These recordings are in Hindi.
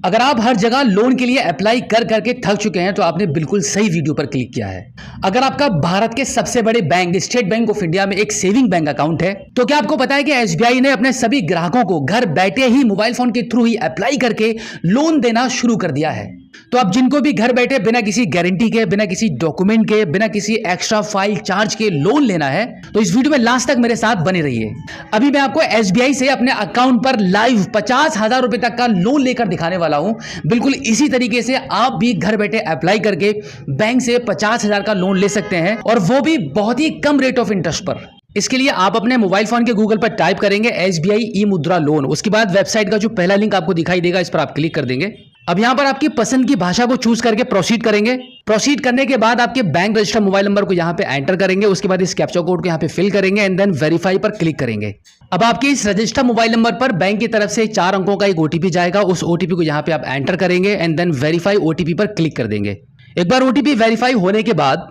अगर आप हर जगह लोन के लिए अप्लाई कर करके थक चुके हैं तो आपने बिल्कुल सही वीडियो पर क्लिक किया है। अगर आपका भारत के सबसे बड़े bank state bank of India में एक सेविंग बैंक अकाउंट है तो क्या आपको पता है कि एसबीआई ने अपने सभी ग्राहकों को घर बैठे ही मोबाइल फोन के थ्रू ही अप्लाई करके लोन देना शुरू कर दिया है। तो अब जिनको भी घर बैठे बिना किसी गारंटी के, बिना किसी डॉक्यूमेंट के, बिना किसी एक्स्ट्रा फाइल चार्ज के लोन लेना है तो इस वीडियो में लास्ट तक मेरे साथ बने रहिए। अभी मैं आपको एसबीआई से अपने अकाउंट पर लाइव 50,000 रुपए तक का लोन लेकर दिखाने वाला हूं। बिल्कुल इसी तरीके से आप भी घर बैठे अप्लाई करके बैंक से 50,000 का लोन ले सकते हैं, और वो भी बहुत ही कम रेट ऑफ इंटरेस्ट पर। इसके लिए आप अपने मोबाइल फोन के गूगल पर टाइप करेंगे एसबीआई ई मुद्रा लोन। उसके बाद वेबसाइट का जो पहला लिंक आपको दिखाई देगा इस पर आप क्लिक कर देंगे। अब यहां पर आपकी पसंद की भाषा को चूज करके प्रोसीड करेंगे। प्रोसीड करने के बाद आपके बैंक रजिस्टर मोबाइल नंबर को यहां पे एंटर करेंगे। उसके बाद इस कैप्चा कोड को यहां पे फिल करेंगे एंड देन वेरीफाई पर क्लिक करेंगे। अब आपके इस रजिस्टर मोबाइल नंबर पर बैंक की तरफ से 4 अंकों का एक ओटीपी जाएगा। उस ओटीपी को यहां पे आप एंटर करेंगे एंड देन वेरीफाई ओटीपी पर क्लिक कर देंगे। एक बार ओटीपी वेरीफाई होने के बाद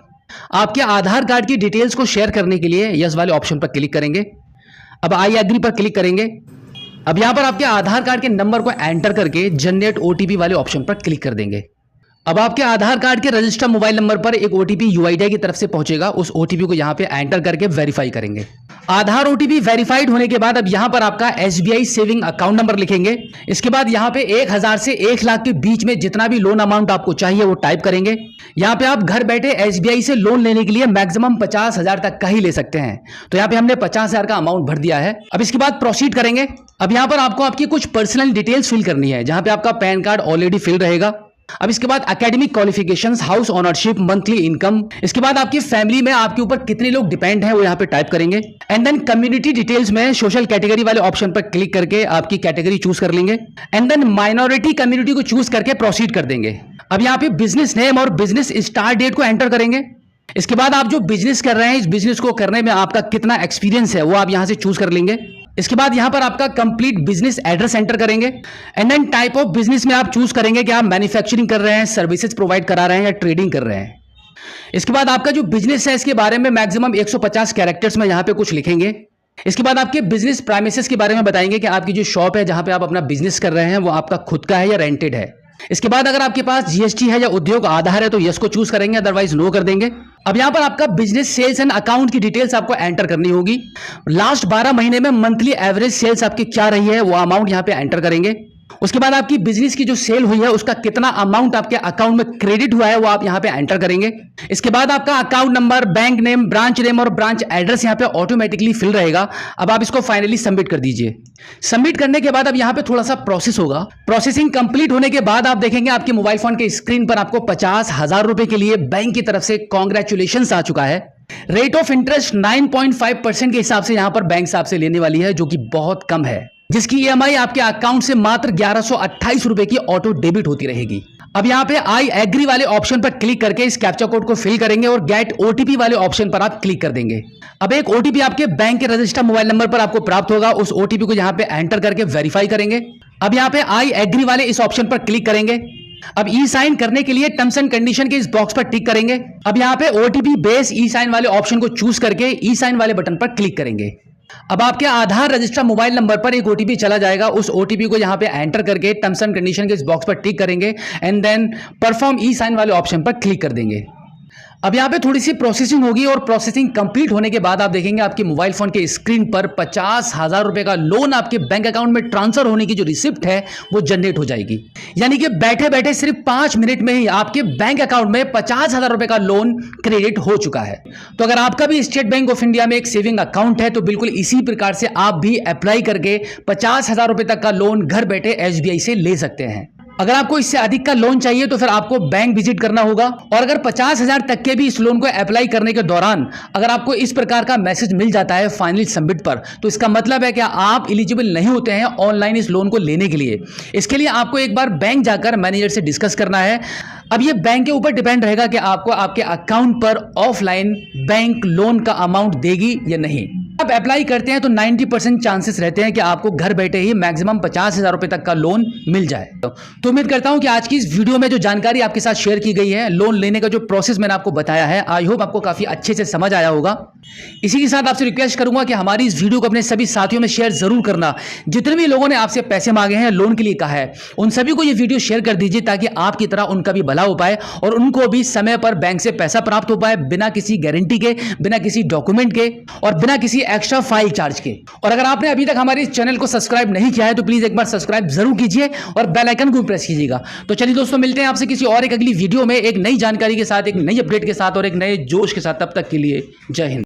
आपके आधार कार्ड की डिटेल्स को शेयर करने के लिए यस वाले ऑप्शन पर क्लिक करेंगे। अब आई एग्री पर क्लिक करेंगे। अब यहां पर आपके आधार कार्ड के नंबर को एंटर करके जनरेट ओटीपी वाले ऑप्शन पर क्लिक कर देंगे। अब आपके आधार कार्ड के रजिस्टर मोबाइल नंबर पर एक ओटीपी यूआईडीआई की तरफ से पहुंचेगा। उस ओटीपी को यहां पे एंटर करके वेरीफाई करेंगे। आधार ओटीपी वेरीफाइड होने के बाद अब यहां पर आपका एसबीआई सेविंग अकाउंट नंबर लिखेंगे। इसके बाद यहां पे 1,000 से 1 लाख के बीच में जितना भी लोन अमाउंट आपको चाहिए वो टाइप करेंगे। यहां पे आप घर बैठे एसबीआई से लोन लेने के लिए मैक्सिमम 50,000 तक का ही ले सकते हैं। तो यहां पे हमने 50,000 का अमाउंट भर दिया है। अब इसके बाद प्रोसीड करेंगे। अब यहां पर आपको आपकी कुछ पर्सनल डिटेल्स फिल करनी है, जहां पे आपका पैन कार्ड ऑलरेडी फिल रहेगा। अब इसके बाद academic qualifications, house ownership, monthly income, इसके बाद आपकी फैमिली में आपके ऊपर कितने लोग डिपेंड हैं वो यहाँ पे टाइप करेंगे एंड देन कम्युनिटी डिटेल्स में सोशल कैटेगरी वाले ऑप्शन पर क्लिक करके आपकी कैटेगरी चूज कर लेंगे एंड देन माइनॉरिटी कम्युनिटी को चूज करके प्रोसीड कर देंगे। अब यहाँ पे बिजनेस नेम और बिजनेस स्टार्ट डेट को एंटर करेंगे। इसके बाद आप जो बिजनेस कर रहे हैं इस बिजनेस को करने में आपका कितना एक्सपीरियंस है वो आप यहां से चूज कर लेंगे। इसके बाद यहां पर आपका कंप्लीट बिजनेस एड्रेस एंटर करेंगे and then type of business में आप चूज करेंगे कि आप मैन्युफैक्चरिंग कर रहे हैं, सर्विसेज प्रोवाइड करा रहे हैं या ट्रेडिंग कर रहे हैं। इसके बाद आपका जो बिजनेस है इसके बारे में मैक्सिमम 150 कैरेक्टर्स में यहां पे कुछ लिखेंगे। इसके बाद आपके बिजनेस प्राइमिसेस के बारे में बताएंगे कि आपकी जो शॉप है जहां पे आप अपना बिजनेस कर रहे हैं वो आपका खुद का है या रेंटेड है। इसके बाद अगर आपके पास जीएसटी है या उद्योग आधार है तो यस को चूज करेंगे, अदरवाइज नो कर देंगे। अब यहां पर आपका बिजनेस सेल्स एंड अकाउंट की डिटेल्स आपको एंटर करनी होगी। लास्ट 12 महीने में मंथली एवरेज सेल्स आपकी क्या रही है वो अमाउंट यहां पे एंटर करेंगे। उसके बाद आपकी बिजनेस की जो सेल हुई है उसका कितना अमाउंट आपके अकाउंट में क्रेडिट हुआ है वो आप यहां पे एंटर करेंगे। इसके बाद आपका account number, bank name, branch name और ब्रांच एड्रेस यहां पे ऑटोमेटिकली फिल रहेगा। अब आप इसको फाइनली सबमिट कर दीजिए। सबमिट करने के बाद अब यहां पे थोड़ा सा प्रोसेस होगा। प्रोसेसिंग कंप्लीट होने के बाद आप देखेंगे आपके मोबाइल फोन के स्क्रीन पर आपको 50,000 रुपए के लिए बैंक की तरफ से कॉन्ग्रेचुलेशन आ चुका है। रेट ऑफ इंटरेस्ट 9.5% के हिसाब से यहां पर बैंक से आपसे लेने वाली है, जो कि बहुत कम है, जिसकी ईएमआई आपके अकाउंट से मात्र 1128 रुपए की ऑटो डेबिट होती रहेगी। अब यहां पे आई एग्री वाले ऑप्शन पर क्लिक करके इस कैप्चा कोड को फिल करेंगे और गेट ओटीपी वाले ऑप्शन पर आप क्लिक कर देंगे। अब एक ओटीपी आपके बैंक के रजिस्टर मोबाइल नंबर पर आपको प्राप्त होगा। उस ओटीपी को यहां पे एंटर करके वेरीफाई करेंगे। अब यहां पे आई एग्री वाले इस ऑप्शन पर क्लिक करेंगे। अब ई साइन करने के लिए टर्म्स एंड कंडीशन के इस बॉक्स पर टिक करेंगे। अब यहां पे ओटीपी बेस ई साइन वाले ऑप्शन को चूज करके ई साइन वाले बटन पर क्लिक करेंगे। अब आपके आधार रजिस्टर मोबाइल नंबर पर एक ओटीपी चला जाएगा। उस ओटीपी को यहां पे एंटर करके टर्म्स एंड कंडीशन के इस बॉक्स पर टिक करेंगे and then perform e sign वाले ऑप्शन पर क्लिक कर देंगे। अब यहां पे थोड़ी सी प्रोसेसिंग होगी और प्रोसेसिंग कंप्लीट होने के बाद आप देखेंगे आपके मोबाइल फोन के स्क्रीन पर 50,000 रुपए का लोन आपके बैंक अकाउंट में ट्रांसफर होने की जो रिसिप्ट है वो जनरेट हो जाएगी। यानी कि बैठे बैठे सिर्फ 5 मिनट में ही आपके बैंक अकाउंट में 50,000 रुपए का लोन क्रेडिट हो चुका है। तो अगर आपका भी स्टेट बैंक ऑफ इंडिया में एक सेविंग अकाउंट है तो बिल्कुल इसी प्रकार से आप भी अप्लाई करके 50,000 रुपए तक का लोन घर बैठे एसबीआई से ले सकते हैं। अगर आपको इससे अधिक का लोन चाहिए तो फिर आपको बैंक विजिट करना होगा, और अगर 50,000 तक के भी इस लोन को अप्लाई करने के दौरान अगर आपको इस प्रकार का मैसेज मिल जाता है फाइनली सबमिट पर, तो इसका मतलब है कि आप एलिजिबल नहीं होते हैं ऑनलाइन इस लोन को लेने के लिए। इसके लिए आपको एक बार बैंक जाकर मैनेजर से डिस्कस करना है। अब ये बैंक के ऊपर डिपेंड रहेगा कि आपको आपके अकाउंट पर ऑफलाइन बैंक लोन का अमाउंट देगी या नहीं। आप अप्लाई करते हैं तो 90% चांसेस रहते हैं कि आपको घर बैठे ही मैक्सिमम 50,000 रुपए तक का लोन मिल जाए। तो उम्मीद करता हूं कि आज की इस वीडियो में जो जानकारी आपके साथ शेयर की गई है, लोन लेने का जो प्रोसेस मैंने आपको बताया है, आई होप आपको काफी अच्छे से समझ आया होगा। इसी के साथ आपसे रिक्वेस्ट करूंगा कि हमारी इस वीडियो को अपने सभी साथियों में शेयर जरूर करना। जितने भी लोगों ने आपसे पैसे मांगे हैं, लोन के लिए कहा है, उन सभी को यह वीडियो शेयर कर दीजिए ताकि आपकी तरह उनका भी भला हो पाए और उनको भी समय पर बैंक से पैसा प्राप्त हो पाए, बिना किसी गारंटी के, बिना किसी डॉक्यूमेंट के और बिना किसी एक्स्ट्रा फाइल चार्ज के। और अगर आपने अभी तक हमारे इस चैनल को सब्सक्राइब नहीं किया है तो प्लीज एक बार सब्सक्राइब जरूर कीजिए और बेल आइकन को प्रेस कीजिएगा। तो चलिए दोस्तों, मिलते हैं आपसे किसी और एक अगली वीडियो में एक नई जानकारी के साथ, एक नई अपडेट के साथ और एक नए जोश के साथ। तब तक के लिए जय हिंद।